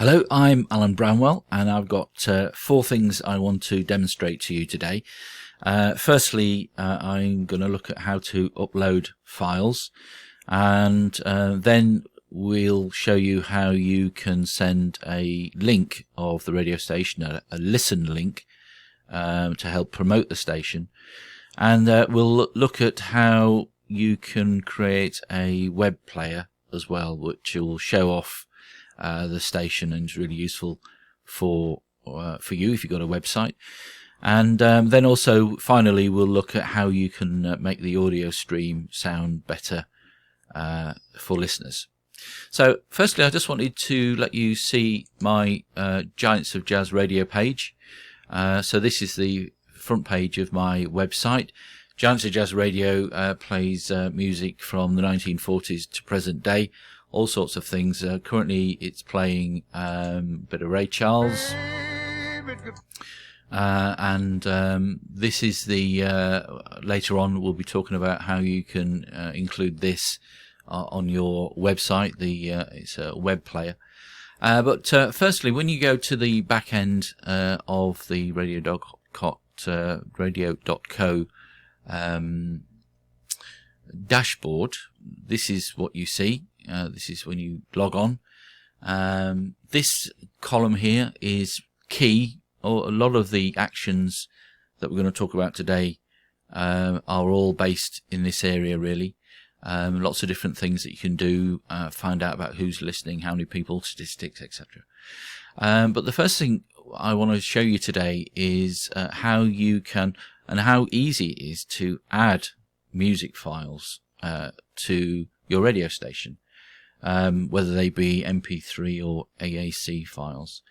Hello, I'm Alan Brownwell, and I've got four things I want to demonstrate to you today. Firstly, I'm going to look at how to upload files, and then we'll show you how you can send a link of the radio station, a listen link, to help promote the station. And we'll look at how you can create a web player as well, which will show off the station, and is really useful for you if you've got a website. And then also finally we'll look at how you can make the audio stream sound better for listeners. So firstly, I just wanted to let you see my Giants of Jazz radio page. So this is the front page of my website. Giants of Jazz Radio plays music from the 1940s to present day, all sorts of things. Currently it's playing a bit of Ray Charles, and this is the later on we'll be talking about how you can include this on your website. It's a web player. But firstly, when you go to the back end of the radio.co dashboard, this is what you see. This is when you log on. This column here is key. A lot of the actions that we're going to talk about today are all based in this area, really. Lots of different things that you can do, find out about who's listening, how many people, statistics, etc. But the first thing I want to show you today is how you can, and how easy it is to add music files to your radio station, whether they be MP3 or AAC files.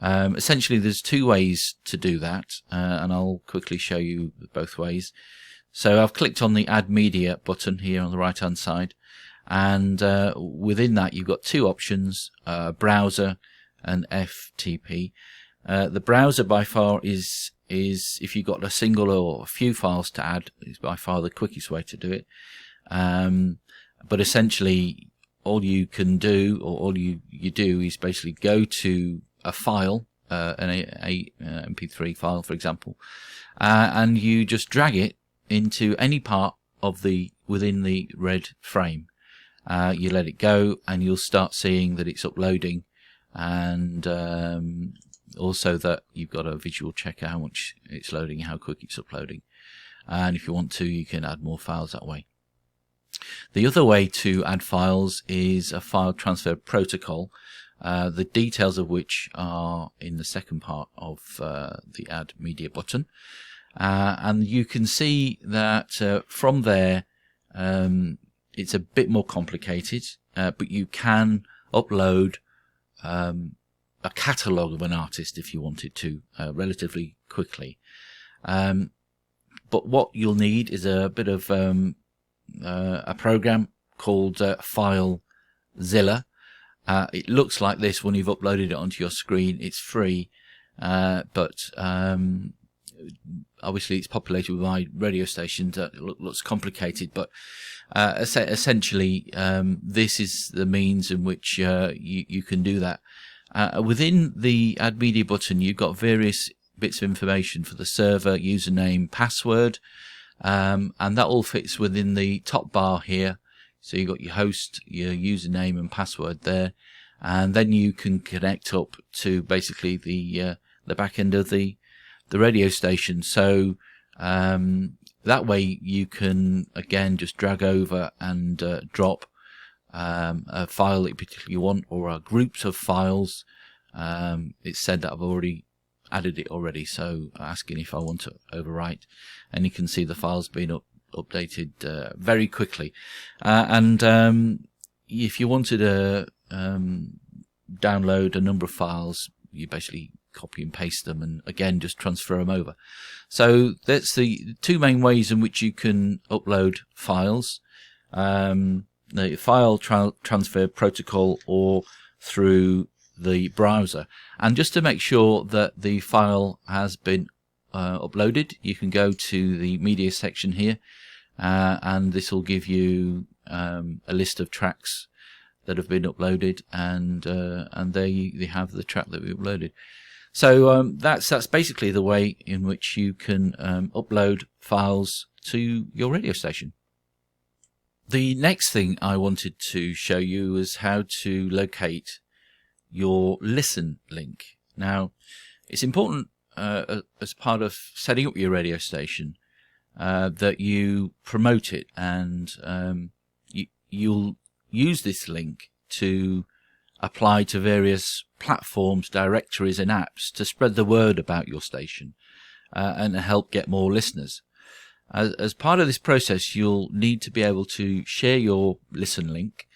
Essentially, there's two ways to do that, and I'll quickly show you both ways. So I've clicked on the Add Media button here on the right hand side, and within that you've got two options, browser and FTP. The browser by far is if you've got a single or a few files to add, is by far the quickest way to do it. But essentially all you can do, or all you do, is basically go to a file, an MP3 file for example, and you just drag it into any part of within the red frame. You let it go and you'll start seeing that it's uploading, and also that you've got a visual checker how much it's loading, how quick it's uploading, and if you want to you can add more files that way. The other way to add files is a file transfer protocol, the details of which are in the second part of the Add Media button. And you can see that from there it's a bit more complicated, but you can upload a catalogue of an artist if you wanted to, relatively quickly. But what you'll need is a bit of a program called FileZilla. It looks like this when you've uploaded it onto your screen. It's free, but obviously it's populated with my radio stations. It looks complicated, but essentially this is the means in which you can do that. Within the Add Media button you've got various bits of information for the server, username, password, and that all fits within the top bar here. So you've got your host, your username and password there, and then you can connect up to basically the back end of the radio station. So that way you can again just drag over and drop a file that you particularly want, or groups of files. It's said that I've already added it already, so asking if I want to overwrite, and you can see the files being updated very quickly. And if you wanted to download a number of files, you basically copy and paste them and again just transfer them over. So that's the two main ways in which you can upload files, the file transfer protocol or through the browser. And just to make sure that the file has been uploaded, you can go to the media section here, and this will give you a list of tracks that have been uploaded, and there they have the track that we uploaded. So that's basically the way in which you can upload files to your radio station. The next thing I wanted to show you was how to locate your listen link. Now, it's important as part of setting up your radio station that you promote it, and you'll use this link to apply to various platforms, directories and apps to spread the word about your station and help get more listeners. As part of this process, you'll need to be able to share your listen link,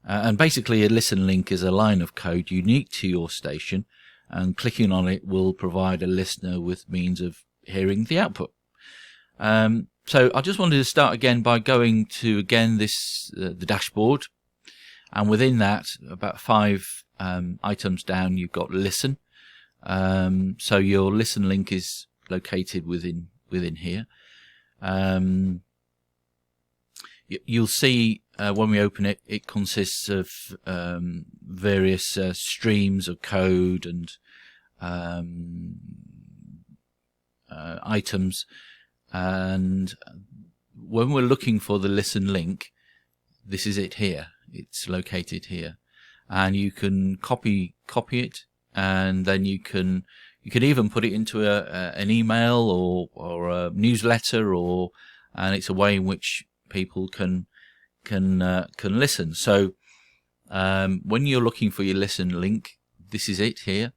and basically a listen link is a line of code unique to your station, and clicking on it will provide a listener with means of hearing the output. So I just wanted to start again by going to the dashboard, and within that, about 5 items down, you've got listen. So your listen link is located within here. You'll see when we open it, it consists of various streams of code and items, and when we're looking for the listen link, this is it here. It's located here, and you can copy it, and then you can even put it into an email or a newsletter, and it's a way in which people can listen. So when you're looking for your listen link, this is it here.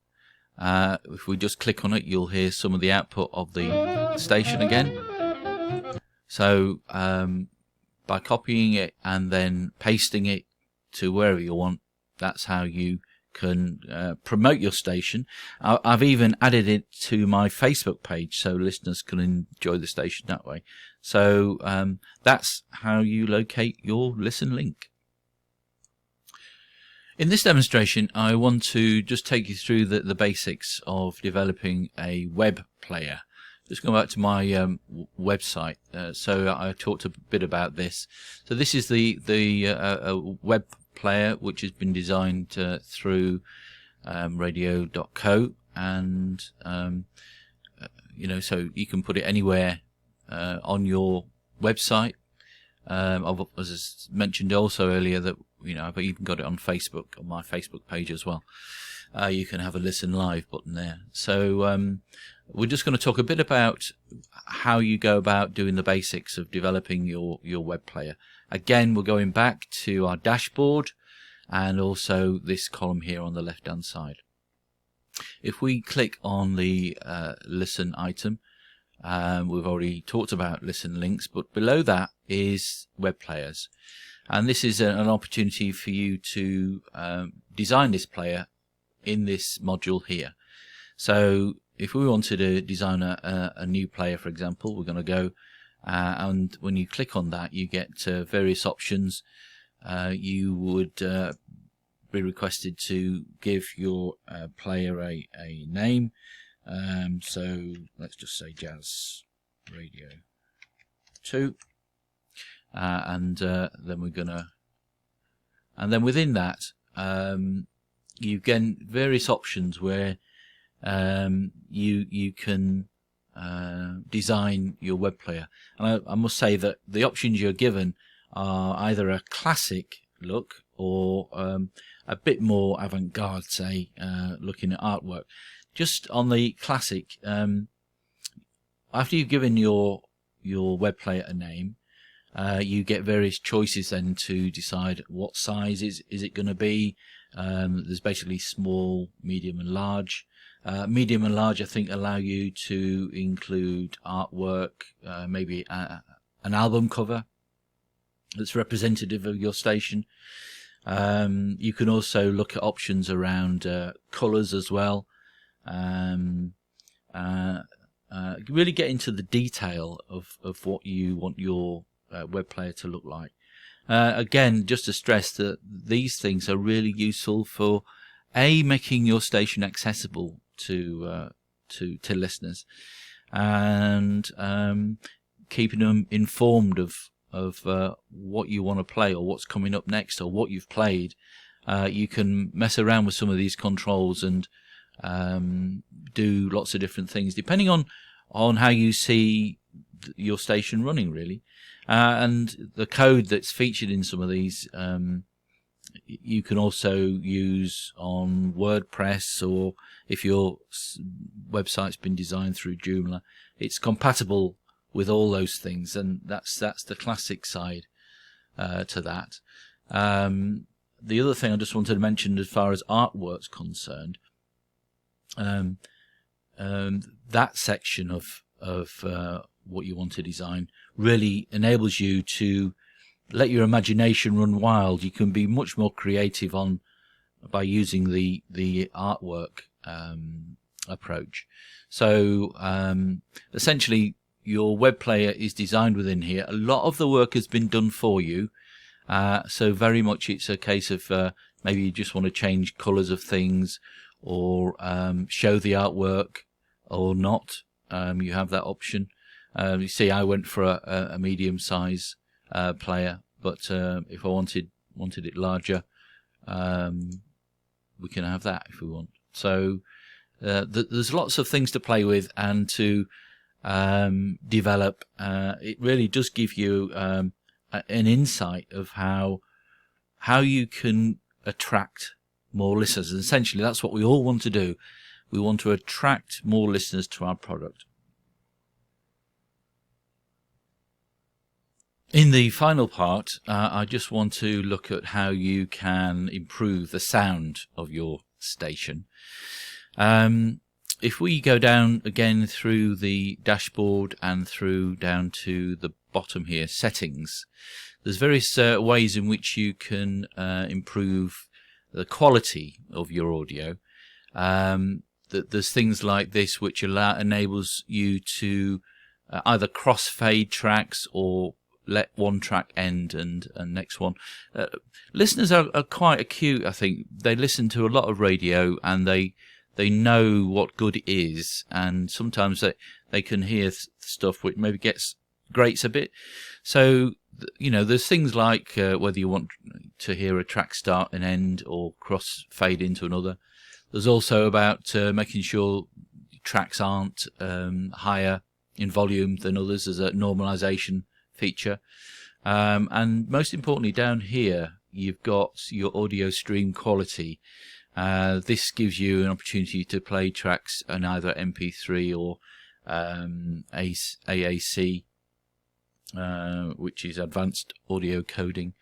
If we just click on it, you'll hear some of the output of the station again. So by copying it and then pasting it to wherever you want, that's how you can promote your station. I've even added it to my Facebook page so listeners can enjoy the station that way. So that's how you locate your listen link. In this demonstration, I want to just take you through the basics of developing a web player. Just go back to my website. So I talked a bit about this. So this is the web player which has been designed through radio.co, and so you can put it anywhere on your website. As I mentioned also earlier, that I've even got it on Facebook, on my Facebook page as well. You can have a listen live button there. So we're just going to talk a bit about how you go about doing the basics of developing your web player. Again, we're going back to our dashboard and also this column here on the left hand side. If we click on the listen item, we've already talked about listen links, but below that is web players, and this is an opportunity for you to design this player in this module here. So if we wanted to design a new player, for example, we're going to go and when you click on that, you get various options. You would be requested to give your player a name. So let's just say Jazz Radio 2, and then we're gonna, and then within that you get various options where you can design your web player. And I must say that the options you're given are either a classic look or a bit more avant-garde, say looking at artwork. Just on the classic, after you've given your web player a name, you get various choices then to decide what size is it going to be. There's basically small, medium and large. Medium and large I think allow you to include artwork, maybe an album cover that's representative of your station. You can also look at options around colours as well. Really get into the detail of what you want your web player to look like. Again, just to stress that these things are really useful for making your station accessible to listeners, and keeping them informed of what you want to play or what's coming up next or what you've played, you can mess around with some of these controls and do lots of different things depending on how you see your station running, really. And the code that's featured in some of these you can also use on WordPress, or if your website's been designed through Joomla, it's compatible with all those things, and that's the classic side to that. The other thing I just wanted to mention as far as artwork's concerned, that section of what you want to design really enables you to let your imagination run wild. You can be much more creative by using the artwork approach. So essentially, your web player is designed within here. A lot of the work has been done for you. So very much it's a case of maybe you just want to change colors of things, or show the artwork or not. You have that option. You see, I went for a medium size player, but if I wanted it larger, we can have that if we want. So there's lots of things to play with and to develop. It really does give you an insight of how you can attract more listeners. And essentially, that's what we all want to do. We want to attract more listeners to our product. In the final part, I just want to look at how you can improve the sound of your station. If we go down again through the dashboard and through down to the bottom here, settings, there's various ways in which you can improve the quality of your audio. There's things like this which enables you to either cross-fade tracks or let one track end and next one. Listeners are quite acute, I think. They listen to a lot of radio and they know what good is, and sometimes they can hear stuff which maybe grates a bit. So, there's things like whether you want to hear a track start and end or cross fade into another. There's also about making sure tracks aren't higher in volume than others. There's a normalization feature, and most importantly, down here you've got your audio stream quality. This gives you an opportunity to play tracks on either MP3 or AAC, which is advanced audio coding,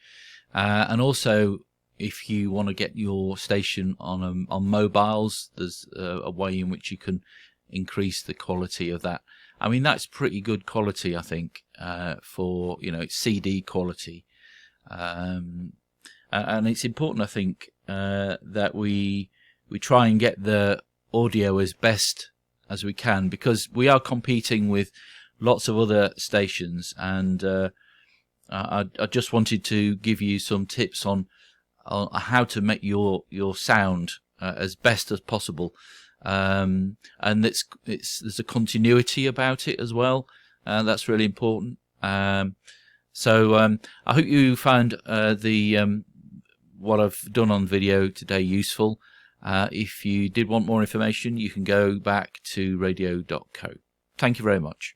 and also if you want to get your station on mobiles, there's a way in which you can increase the quality of that. I mean, that's pretty good quality, I think, for CD quality, and it's important, I think, that we try and get the audio as best as we can, because we are competing with lots of other stations, and I just wanted to give you some tips on how to make your sound as best as possible. And there's a continuity about it as well. That's really important. So I hope you found what I've done on video today useful. If you did want more information, you can go back to radio.co. Thank you very much.